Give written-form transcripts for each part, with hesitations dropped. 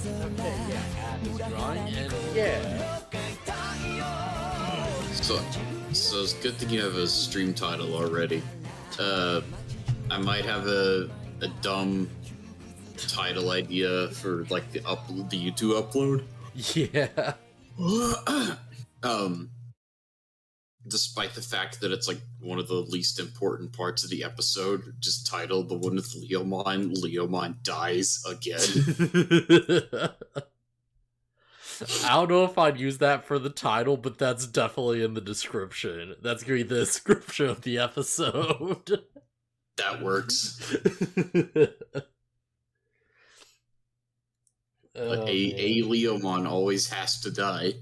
Okay, yeah, add is drawing, and yeah. So it's good thing you have a stream title already. I might have a dumb title idea for like the YouTube upload. Yeah. Despite the fact that it's like one of the least important parts of the episode, just titled the one with Leomon. Leomon dies again. I don't know if I'd use that for the title, but that's definitely in the description. That's gonna be the description of the episode. That works. Oh, a Leomon always has to die.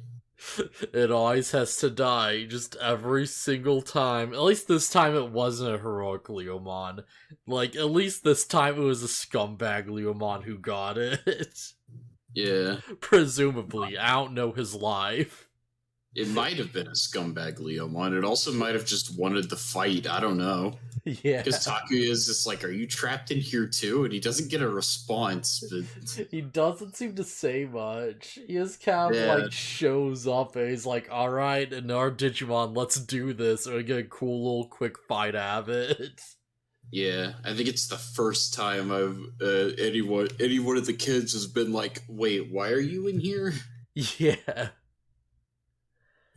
It always has to die, just every single time. At least this time it wasn't a heroic Leomon. Like, at least this time it was a scumbag Leomon who got it. Yeah. Presumably. I don't know his life. It might have been a scumbag Leomon. It also might have just wanted the fight. I don't know. Yeah. Because Takuya is just like, are you trapped in here too? And he doesn't get a response. But he doesn't seem to say much. He just kind of like shows up and he's like, alright, in our Digimon, let's do this. And we get a cool little quick fight out of it. Yeah, I think it's the first time I've any one of the kids has been like, wait, why are you in here? Yeah.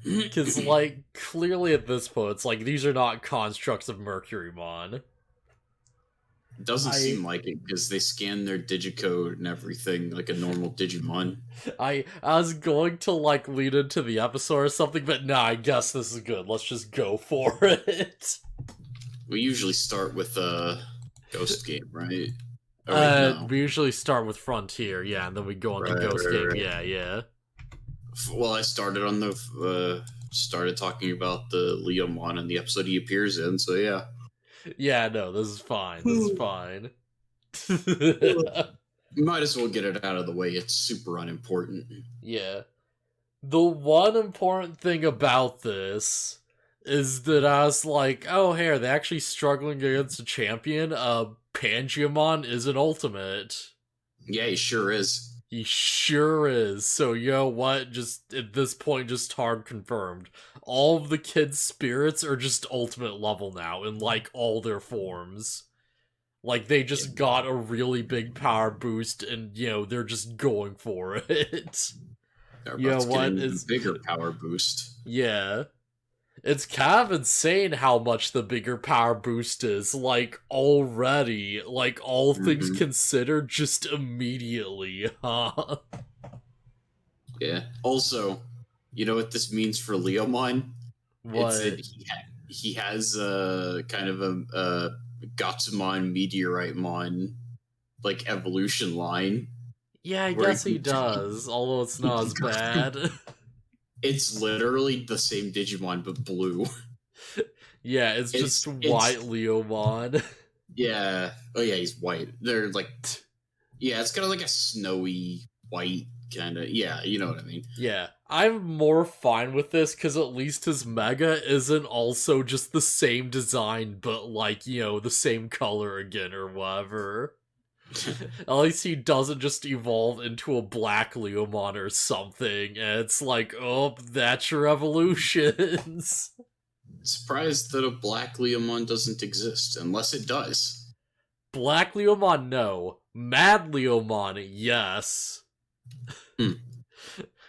Because, like, clearly at this point, it's like, these are not constructs of Mercurymon. It doesn't seem like it, because they scan their digicode and everything like a normal Digimon. I was going to, like, lead into the episode or something, but nah, I guess this is good. Let's just go for it. We usually start with a Ghost Game, right? No. We usually start with Frontier, yeah, and then we go on to Ghost Game, right. yeah. Well, I started on the started talking about the Leomon and the episode he appears in, so yeah. Yeah, no, this is fine. This is fine. Might as well get it out of the way. It's super unimportant. Yeah. The one important thing about this is that I was like, oh, hey, are they actually struggling against a champion? Pangiamon is an ultimate. Yeah, he sure is. He sure is. So, you know what? Just, at this point, just hard confirmed. All of the kids' spirits are just ultimate level now, in, like, all their forms. Like, they just got a really big power boost, and, you know, they're just going for it. You know what? Is bigger power boost. Yeah. It's kind of insane how much the bigger power boost is, like, already, like, all things considered, just immediately, huh? Yeah. Also, you know what this means for Leomon? What? It's that he has kind of a Gatsumon Meteorite-mon, like, evolution line. Yeah, I guess he does, although it's not as bad. It's literally the same Digimon, but blue. Yeah, it's just white Leomon. Yeah. Oh, yeah, he's white. They're like... Yeah, it's kind of like a snowy white kind of... Yeah, you know what I mean. Yeah, I'm more fine with this, because at least his Mega isn't also just the same design, but, like, you know, the same color again, or whatever. At least he doesn't just evolve into a black Leomon or something, and it's like, oh, that's your evolutions. Surprised that a black Leomon doesn't exist, unless it does. Black Leomon, no. Mad Leomon, yes.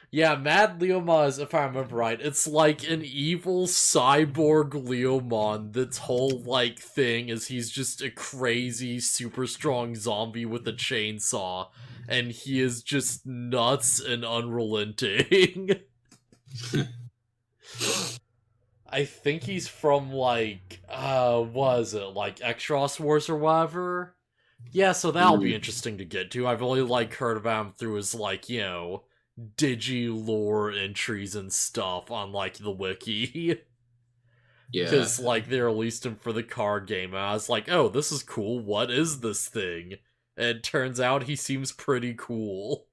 Yeah, Mad Leomon is, if I remember right, it's like an evil cyborg Leomon that's whole, like, thing is he's just a crazy, super strong zombie with a chainsaw, and he is just nuts and unrelenting. I think he's from, like, what is it, like, Extros Wars or whatever? Yeah, so that'll be interesting to get to. I've only, like, heard about him through his, like, you know, Digi-lore entries and stuff on, like, the wiki. Yeah. Because, like, they released him for the card game, and I was like, oh, this is cool, what is this thing? And it turns out he seems pretty cool.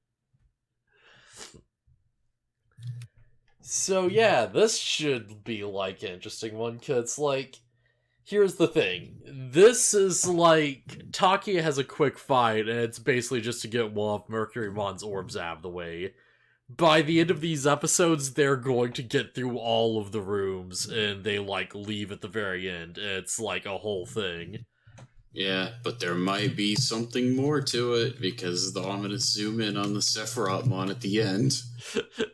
So, yeah, this should be, like, an interesting one, because, like, here's the thing. This is like Taki has a quick fight, and it's basically just to get one of Mercurymon's orbs out of the way. By the end of these episodes, they're going to get through all of the rooms, and they like leave at the very end. It's like a whole thing. Yeah, but there might be something more to it because the ominous zoom in on the Sephirotmon at the end.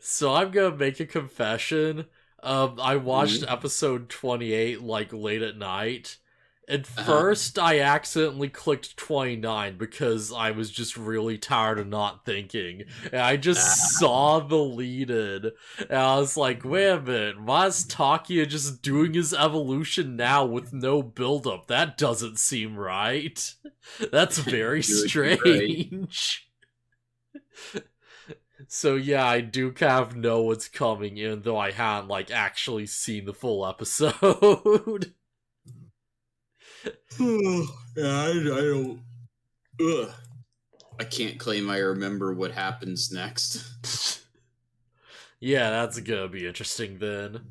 So I'm gonna make a confession. I watched Mhm. episode 28 like late at night. At Uh-huh. first, I accidentally clicked 29 because I was just really tired of not thinking. And I just saw the lead in. And I was like, wait a minute, why is Takia just doing his evolution now with no buildup? That doesn't seem right. That's very You would be right. strange. So yeah, I do kind of know what's coming, even though I hadn't like actually seen the full episode. Yeah, I don't. Ugh. I can't claim I remember what happens next. Yeah, that's gonna be interesting then.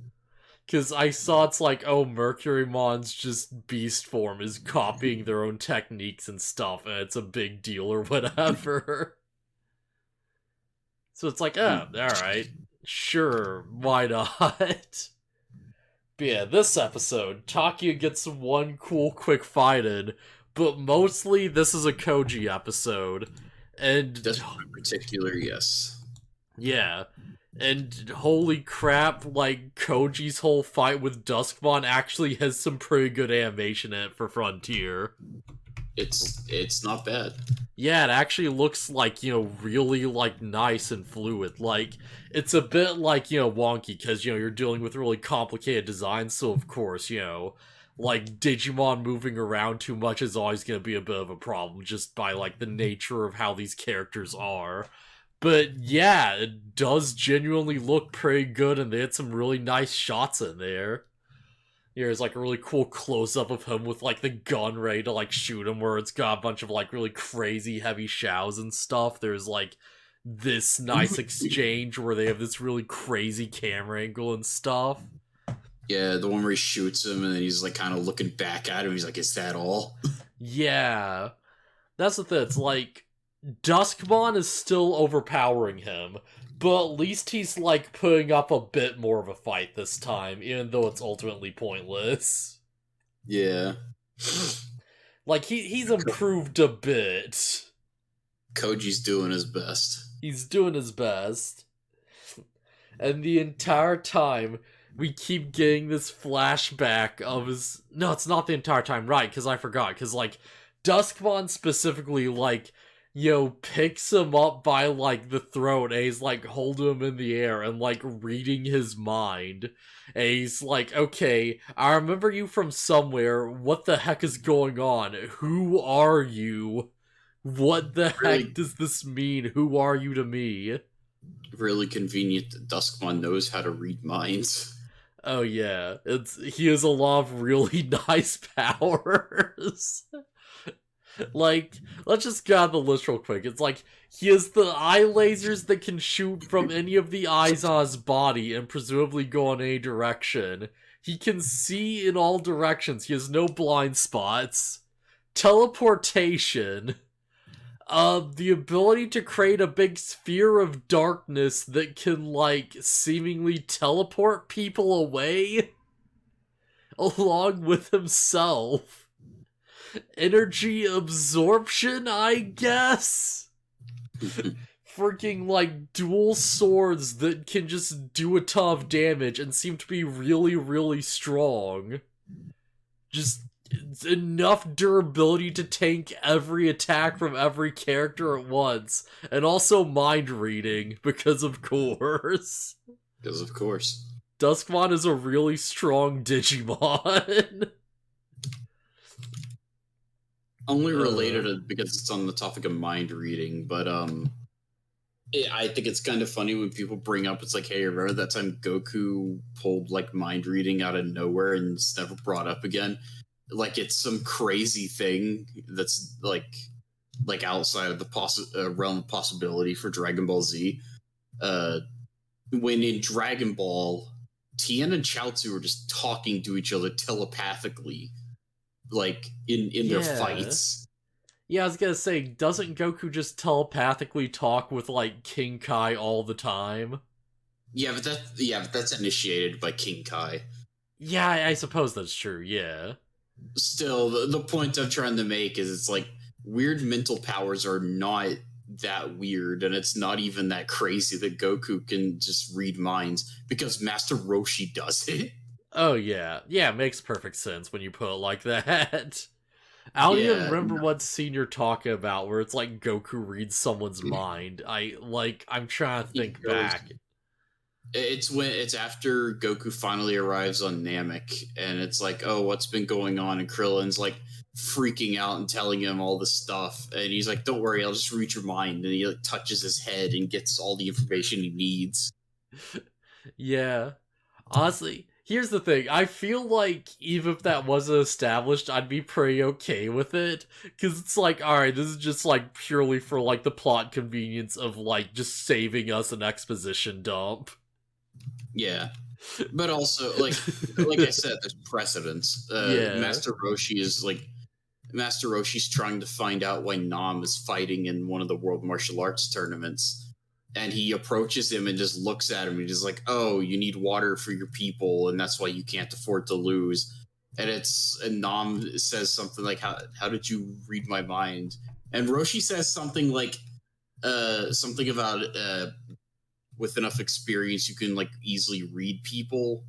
Cause I saw it's like, oh, Mercurymon's just beast form is copying their own techniques and stuff, and it's a big deal or whatever. So it's like, oh, alright. Sure, why not? But yeah, this episode, Takia gets one cool quick fight in, but mostly this is a Koji episode. And This one in particular, yes. yeah. And holy crap, like Koji's whole fight with Duskmon actually has some pretty good animation in it for Frontier. It's not bad. Yeah, it actually looks like, really like nice and fluid. Like it's a bit like, wonky cuz you're dealing with really complicated designs, so of course, like Digimon moving around too much is always going to be a bit of a problem just by like the nature of how these characters are. But yeah, it does genuinely look pretty good, and they had some really nice shots in there. There's like a really cool close up of him with like the gun ready to like shoot him, where it's got a bunch of like really crazy heavy shows and stuff. There's like this nice exchange where they have this really crazy camera angle and stuff. Yeah, the one where he shoots him and then he's like kind of looking back at him. He's like, "Is that all?" Yeah, that's the thing. It's like Duskmon is still overpowering him, but at least he's like putting up a bit more of a fight this time, even though it's ultimately pointless. Yeah. Like he's improved a bit. Koji's doing his best. He's doing his best. And the entire time we keep getting this flashback of his no, it's not the entire time, right, because I forgot, because like Duskmon specifically like picks him up by like the throat and he's like holding him in the air and like reading his mind. And he's like, okay, I remember you from somewhere. What the heck is going on? Who are you? What the heck does this mean? Who are you to me? Really convenient that Duskmon knows how to read minds. Oh yeah, he has a lot of really nice powers. Like, let's just get on the list real quick. It's like he has the eye lasers that can shoot from any of the eyes on his body and presumably go in any direction. He can see in all directions. He has no blind spots. Teleportation. The ability to create a big sphere of darkness that can, like, seemingly teleport people away along with himself. Energy absorption, I guess? Freaking, like, dual swords that can just do a ton of damage and seem to be really, really strong. Just enough durability to tank every attack from every character at once, and also mind reading, because of course. Because of course. Duskmon is a really strong Digimon. Only related to, because it's on the topic of mind reading, but I think it's kind of funny when people bring up, it's like, hey, remember that time Goku pulled like mind reading out of nowhere and it's never brought up again? Like it's some crazy thing that's like outside of the realm of possibility for Dragon Ball Z. When in Dragon Ball, Tien and Chaozu are just talking to each other telepathically like in their Yeah. fights. Yeah, I was gonna say, doesn't Goku just telepathically talk with, like, King Kai all the time? But that's initiated by King Kai. Yeah, I suppose that's true, yeah. Still, the point I'm trying to make is it's like weird mental powers are not that weird, and it's not even that crazy that Goku can just read minds because Master Roshi does it. Oh, yeah. Yeah, it makes perfect sense when you put it like that. I don't even Yeah, remember what scene you're talking about where it's like Goku reads someone's mind. I'm trying to he think goes. back. It's after Goku finally arrives on Namek, and it's like, oh, what's been going on? And Krillin's like freaking out and telling him all this stuff, and he's like, "Don't worry, I'll just read your mind." And he like touches his head and gets all the information he needs. Yeah. Honestly, here's the thing. I feel like even if that wasn't established, I'd be pretty okay with it. Because it's like, alright, this is just like purely for like the plot convenience of like just saving us an exposition dump. Yeah, but also like I said, there's precedence. Yeah. Master Roshi's trying to find out why Nam is fighting in one of the World Martial Arts tournaments. And he approaches him and just looks at him and he's like, "Oh, you need water for your people, and that's why you can't afford to lose." And Nam says something like, "How did you read my mind?" And Roshi says something like, something about with enough experience you can like easily read people.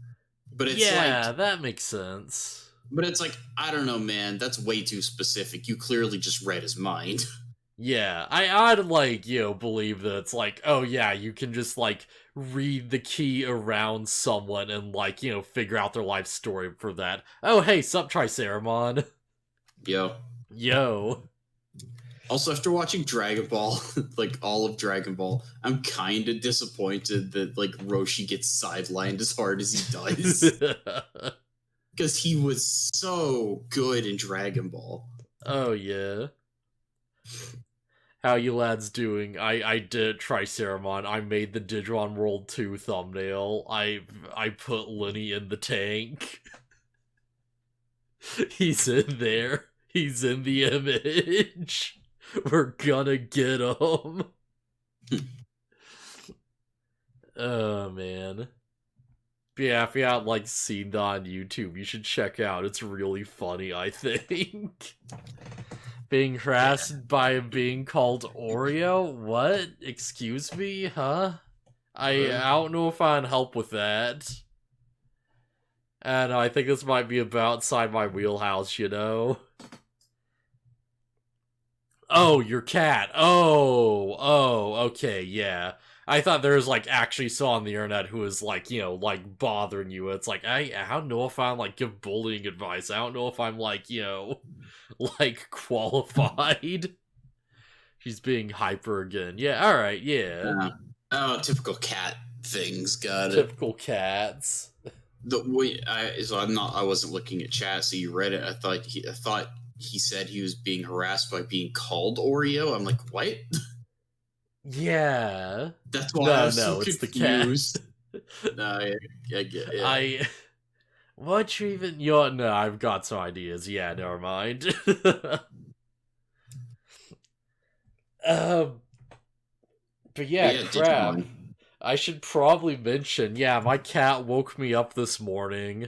But it's like Yeah, that makes sense. but it's like, I don't know, man. That's way too specific. You clearly just read his mind. Yeah, I'd like, believe that it's like, oh yeah, you can just like read the key around someone and like, figure out their life story for that. Oh hey, sup Triceramon. Yo. Yo. Also, after watching Dragon Ball, like all of Dragon Ball, I'm kind of disappointed that like Roshi gets sidelined as hard as he does. Because he was so good in Dragon Ball. Oh yeah. How you lads doing? I did Triceramon. I made the Digimon World 2 thumbnail. I put Lenny in the tank. He's in there. He's in the image. We're gonna get him. Oh man. But yeah, if you haven't like seen that on YouTube, you should check out. It's really funny, I think. Being harassed by being called Oreo? What? Excuse me? Huh? I don't know if I'd help with that. And I think this might be about outside my wheelhouse, Oh, your cat. Oh, okay, yeah. I thought there was like actually someone on the internet who was like, like bothering you. It's like I don't know if I'm like give bullying advice. I don't know if I'm like, like qualified. She's being hyper again. Yeah, alright, yeah. Oh, typical cat things. Got it. Typical cats. I wasn't looking at chat, so you read it. I thought he said he was being harassed by being called Oreo. I'm like, what? Yeah. That's why I was so it's confused. The cat. No, I get it. What you even? No, I've got some ideas. Yeah, never mind. But yeah, crap. Digimon. I should probably mention, yeah, my cat woke me up this morning.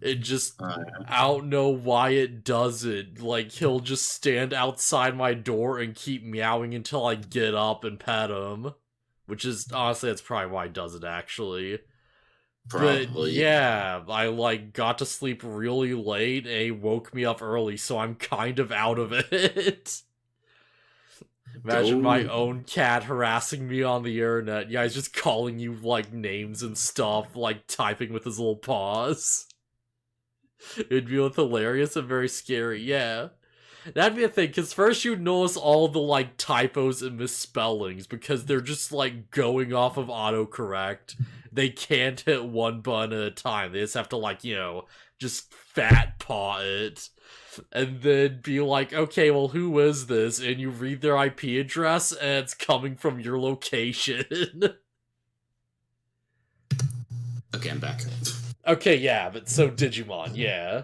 It just, I don't know why it does it. Like, he'll just stand outside my door and keep meowing until I get up and pet him. Which is, honestly, that's probably why he does it, actually. Probably. But yeah, I, like, got to sleep really late and he woke me up early, so I'm kind of out of it. Imagine my own cat harassing me on the internet. Yeah, he's just calling you, like, names and stuff, like, typing with his little paws. It'd be both hilarious and very scary, yeah. That'd be a thing, because first you'd notice all the, like, typos and misspellings, because they're just, like, going off of autocorrect. They can't hit one button at a time. They just have to, like, just fat paw it. And then be like, okay, well, who is this? And you read their IP address, and it's coming from your location. Okay, I'm back. Okay, yeah, but so Digimon, yeah.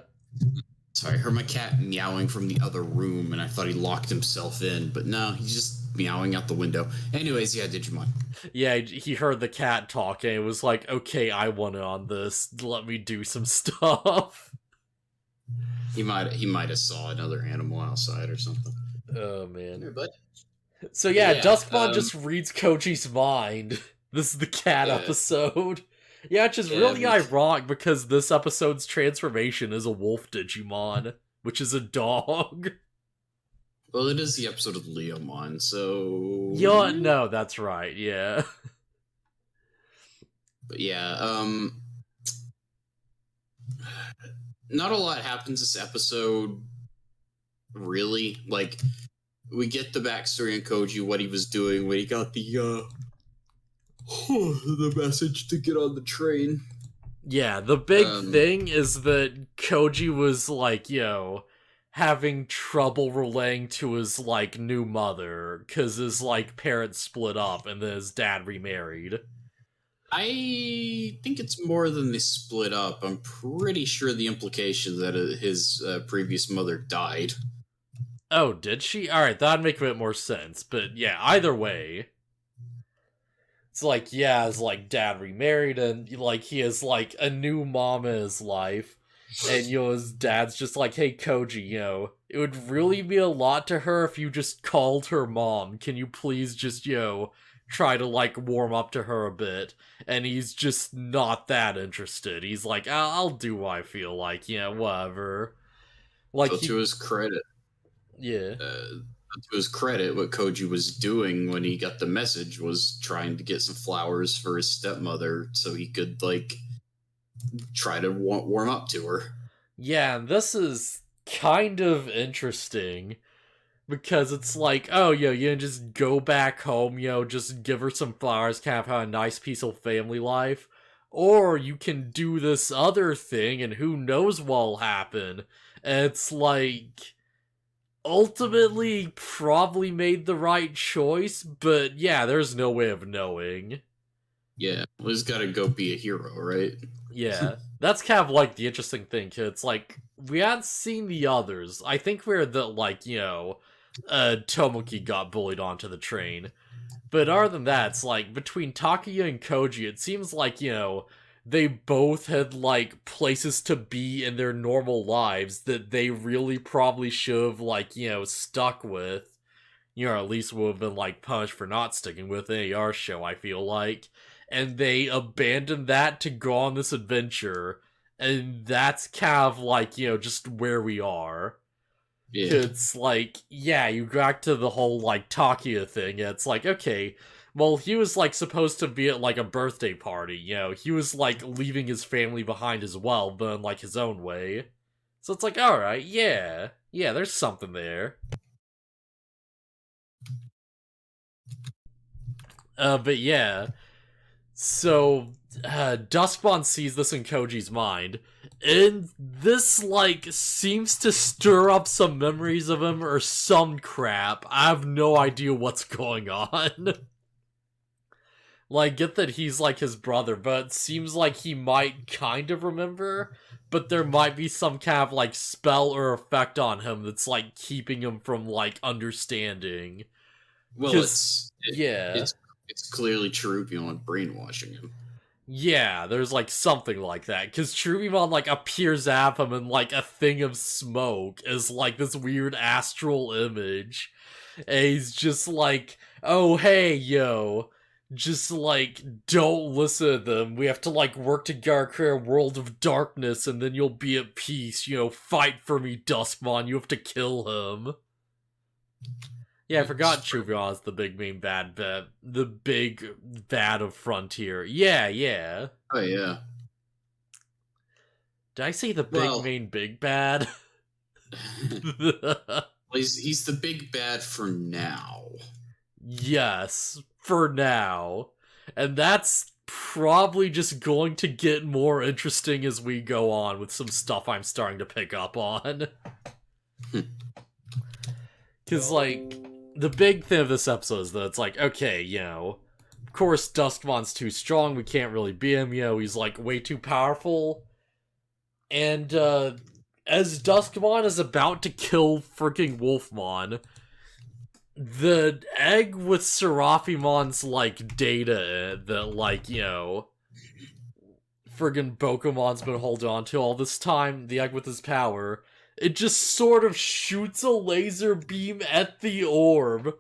Sorry, I heard my cat meowing from the other room, and I thought he locked himself in, but no, he's just meowing out the window. Anyways, yeah, Digimon. Yeah, he heard the cat talking. It was like, okay, I want in on this. Let me do some stuff. He might have saw another animal outside or something. Oh man. Here, bud. So yeah, Yeah, Duskmon just reads Koji's mind. This is the cat yeah. episode. Yeah, which is Yeah, really ironic because this episode's transformation is a wolf Digimon, which is a dog. Well, it is the episode of Leomon, so... Yeah, no, that's right, yeah. But yeah, not a lot happens this episode, really. Like, we get the backstory on Koji, what he was doing when he got the message to get on the train. Yeah, the big thing is that Koji was like, having trouble relaying to his, like, new mother, because his, like, parents split up and then his dad remarried. I think it's more than they split up. I'm pretty sure the implication that his previous mother died. Oh, did she? Alright, that'd make a bit more sense, but yeah, either way. It's like, yeah, his, like, dad remarried, and, like, he has, like, a new mom in his life, and, his dad's just like, hey, Koji, it would really mean a lot to her if you just called her mom. Can you please just, try to, like, warm up to her a bit? And he's just not that interested. He's like, I'll do what I feel like, whatever. Like, so to his credit. Yeah. To his credit, what Koji was doing when he got the message was trying to get some flowers for his stepmother so he could, like, try to warm up to her. Yeah, and this is kind of interesting because it's like, oh, you can just go back home, just give her some flowers, kind of have a nice, peaceful family life. Or you can do this other thing, and who knows what'll happen. And it's like, ultimately probably made the right choice, but yeah, there's no way of knowing. Yeah, well, he's gotta go be a hero, right? Yeah, that's kind of like the interesting thing, it's like, we hadn't seen the others. I think we're the, like, Tomoki got bullied onto the train. But other than that, it's like, between Takuya and Koji, it seems like, they both had, like, places to be in their normal lives that they really probably should have, like, stuck with. At least would have been, like, punished for not sticking with an AR show, I feel like. And they abandoned that to go on this adventure. And that's kind of, like, just where we are. Yeah. It's like, yeah, you go back to the whole, like, Takuya thing, and it's like, okay, well, he was, like, supposed to be at, like, a birthday party, he was, like, leaving his family behind as well, but in, like, his own way. So it's like, alright, yeah, there's something there. But yeah, so, Duskmon sees this in Koji's mind, and this, like, seems to stir up some memories of him or some crap. I have no idea what's going on. Like, get that he's, like, his brother, but it seems like he might kind of remember, but there might be some kind of, like, spell or effect on him that's, like, keeping him from, like, understanding. Well, it's clearly Cherubimon brainwashing him. Yeah, there's, like, something like that, because Cherubimon, like, appears at him in, like, a thing of smoke as, like, this weird astral image, and he's just like, oh, hey, just, like, don't listen to them. We have to, like, work together, create a world of darkness, and then you'll be at peace. Fight for me, Duskmon. You have to kill him. Yeah, I forgot Cherubimon is the big main bad, the big bad of Frontier. Yeah. Oh, yeah. Did I say the big big bad? Well, he's the big bad for now. Yes, for now. And that's probably just going to get more interesting as we go on with some stuff I'm starting to pick up on. Because, like, the big thing of this episode is that it's like, okay, of course Duskmon's too strong, we can't really beat him, he's, like, way too powerful. And, as Duskmon is about to kill freaking Wolfmon, the egg with Seraphimon's, like, data that, like, you know, friggin' Pokemon's been holding on to all this time, the egg with his power, it just sort of shoots a laser beam at the orb.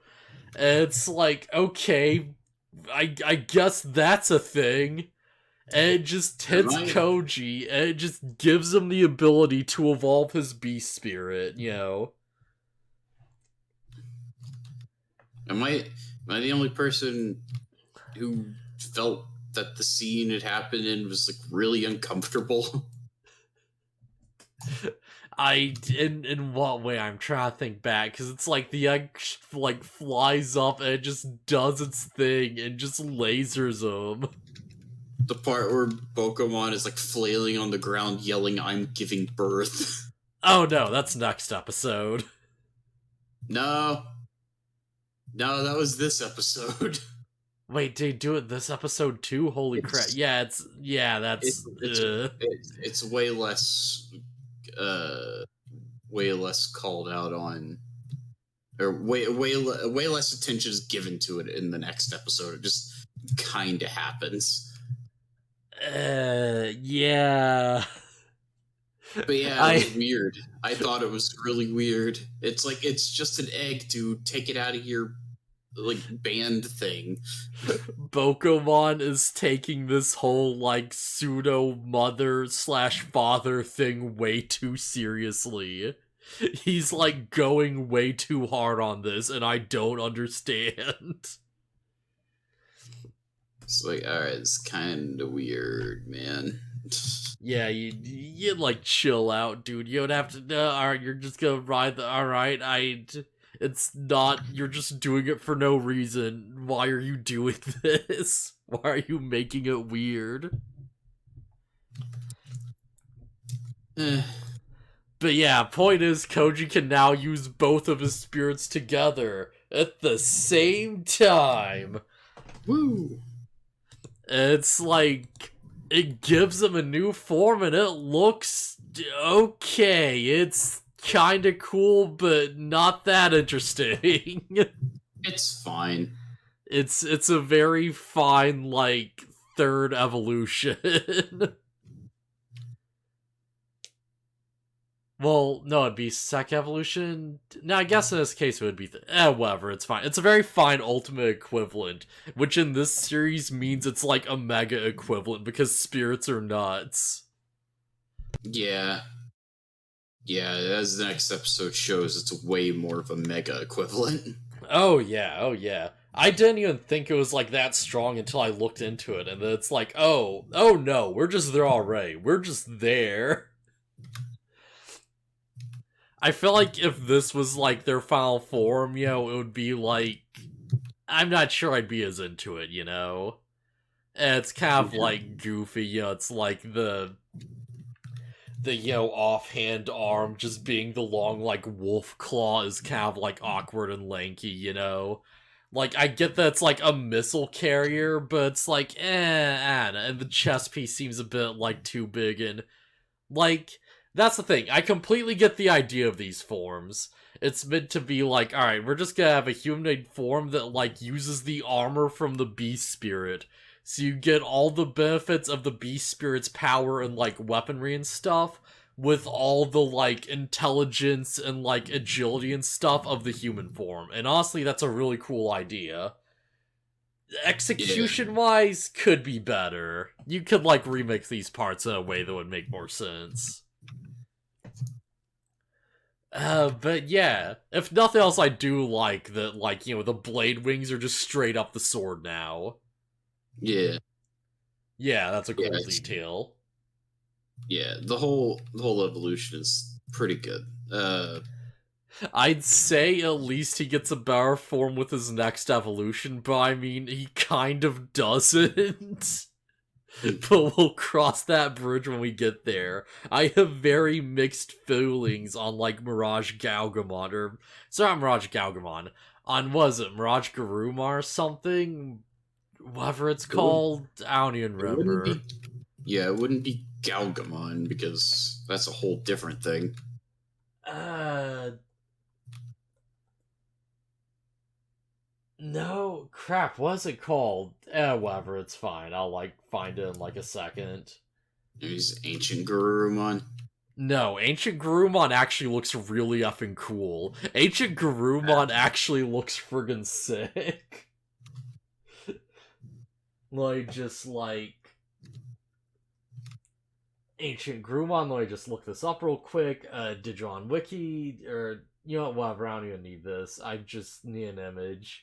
And it's like, okay, I guess that's a thing. And it just hits Koji, and it just gives him the ability to evolve his beast spirit, you know. Am I the only person who felt that the scene had happened and was like really uncomfortable? In what way? I'm trying to think back, because it's like the egg like flies up and it just does its thing and just lasers him. The part where Pokemon is like flailing on the ground yelling, "I'm giving birth." Oh no, that's next episode. No, that was this episode. Wait, did they do it this episode too? Holy crap! Yeah, it's way less, way less called out on, or way less attention is given to it in the next episode. It just kind of happens. Yeah. But yeah, it was weird. I thought it was really weird. It's like, it's just an egg, dude. Take it out of your, like, band thing. Pokemon is taking this whole, like, pseudo mother/father thing way too seriously. He's, like, going way too hard on this, and I don't understand. It's like, alright, it's kind of weird, man. Yeah, you like, chill out, dude. You don't have to, alright, you're just gonna ride the, alright, it's not, you're just doing it for no reason. Why are you doing this? Why are you making it weird? But yeah, point is, Koji can now use both of his spirits together at the same time. Woo! It's like, it gives him a new form and it looks okay. It's kinda cool, but not that interesting. It's fine. It's a very fine, like, third evolution. Well, no, it'd be second evolution. No, I guess in this case it would be whatever, it's fine. It's a very fine ultimate equivalent, which in this series means it's like a mega equivalent because spirits are nuts. Yeah. Yeah, as the next episode shows, it's way more of a mega equivalent. Oh yeah. I didn't even think it was like that strong until I looked into it, and then it's like, oh no, we're just there already. We're just there. I feel like if this was like their final form, you know, it would be like, I'm not sure I'd be as into it, you know? And it's kind of like goofy, you know, it's like the you know, offhand arm just being the long, like, wolf claw is kind of like awkward and lanky, you know? Like, I get that it's like a missile carrier, but it's like, and the chest piece seems a bit like too big, and like, that's the thing. I completely get the idea of these forms. It's meant to be like, alright, we're just gonna have a humanoid form that, like, uses the armor from the beast spirit. So you get all the benefits of the beast spirit's power and, like, weaponry and stuff, with all the, like, intelligence and, like, agility and stuff of the human form. And honestly, that's a really cool idea. Execution-wise, could be better. You could, like, remake these parts in a way that would make more sense. But yeah, if nothing else, I do like that, like, you know, the blade wings are just straight up the sword now. Yeah. Yeah, that's a cool detail. Yeah, the whole evolution is pretty good. I'd say at least he gets a better form with his next evolution, but I mean, he kind of doesn't. But we'll cross that bridge when we get there. I have very mixed feelings on, like, Mirage Galgamon, or... Sorry, not Mirage Galgamon. On, was it, Mirage Garuma or something? Whatever it's called? I don't even remember. It wouldn't be Galgamon, because that's a whole different thing. No, crap, what's it called? Whatever, it's fine. I'll, like, find it in, like, a second. He's Ancient Garurumon. No, Ancient Garurumon actually looks really effing cool. Ancient Garurumon actually looks friggin' sick. Like, just, like... Ancient Garurumon, let me just look this up real quick. Digimon Wiki, or... You know what, whatever, I don't even need this. I just need an image.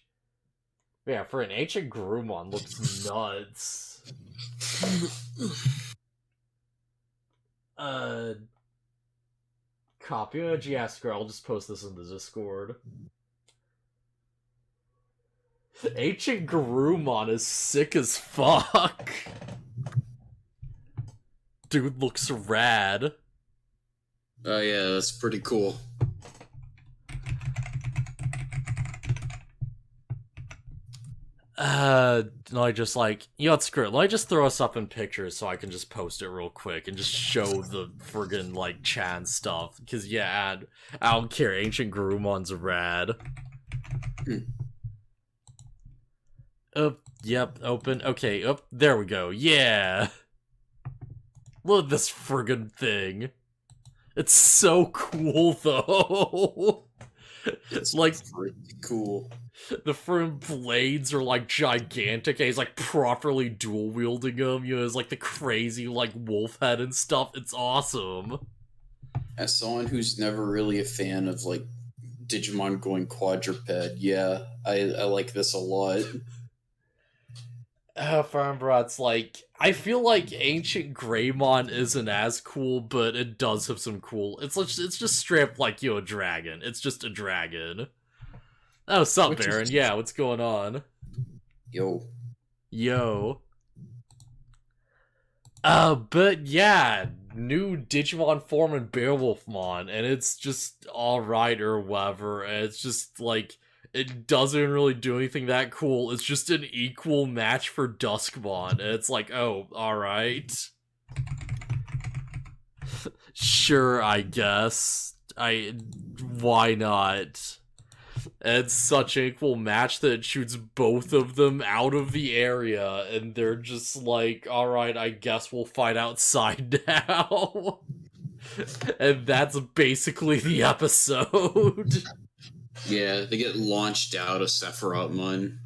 Yeah, for an Ancient Garurumon, looks nuts. Copy image, yeah, screw, I'll just post this in the Discord. Ancient Garurumon is sick as fuck. Dude looks rad. Oh yeah, that's pretty cool. I just like, you know what, screw it. Let me just throw us up in pictures so I can just post it real quick and just show the friggin' like Chan stuff. Cause yeah, I don't care. Ancient Garumon's rad. Yep, open. Okay, there we go. Yeah. Look at this friggin' thing. It's so cool though. It's like pretty cool. The front blades are like gigantic, and he's like properly dual wielding them. You know, it's like the crazy like wolf head and stuff. It's awesome. As someone who's never really a fan of like Digimon going quadruped, yeah, I like this a lot. Farmbra, it's like, I feel like Ancient Greymon isn't as cool, but it does have some cool. It's just straight up like, you know, a dragon. It's just a dragon. Oh, sup, Baron? Yeah, what's going on? Yo. But yeah, new Digimon form in Beowulfmon, and it's just alright or whatever, and it's just like, it doesn't really do anything that cool. It's just an equal match for Duskmon, and it's like, oh, alright. Sure, I guess. Why not? It's such an equal match that it shoots both of them out of the area, and they're just like, alright, I guess we'll fight outside now. And that's basically the episode. Yeah, they get launched out of Sephirotmon.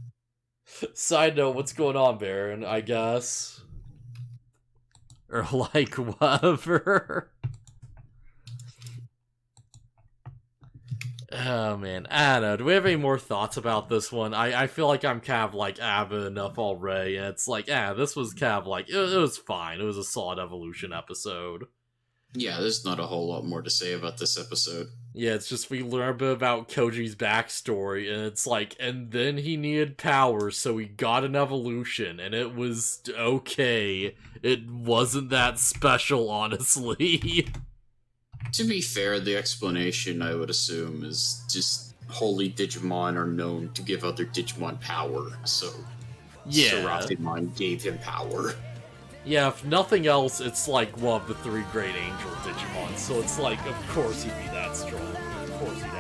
Side note, what's going on, Baron, I guess? Or like, whatever. Oh man, I don't know. Do we have any more thoughts about this one? I feel like I'm kind of like avid enough already, and it's like, this was kind of like, it was fine. It was a solid evolution episode. Yeah, there's not a whole lot more to say about this episode. Yeah, it's just we learn a bit about Koji's backstory, and it's like, and then he needed power, so he got an evolution, and it was okay. It wasn't that special, honestly. To be fair, the explanation, I would assume, is just holy Digimon are known to give other Digimon power, so yeah. Sephirotmon gave him power. Yeah, if nothing else, it's like one of the 3 great angel Digimon, so it's like, of course he'd be that strong. Of course he'd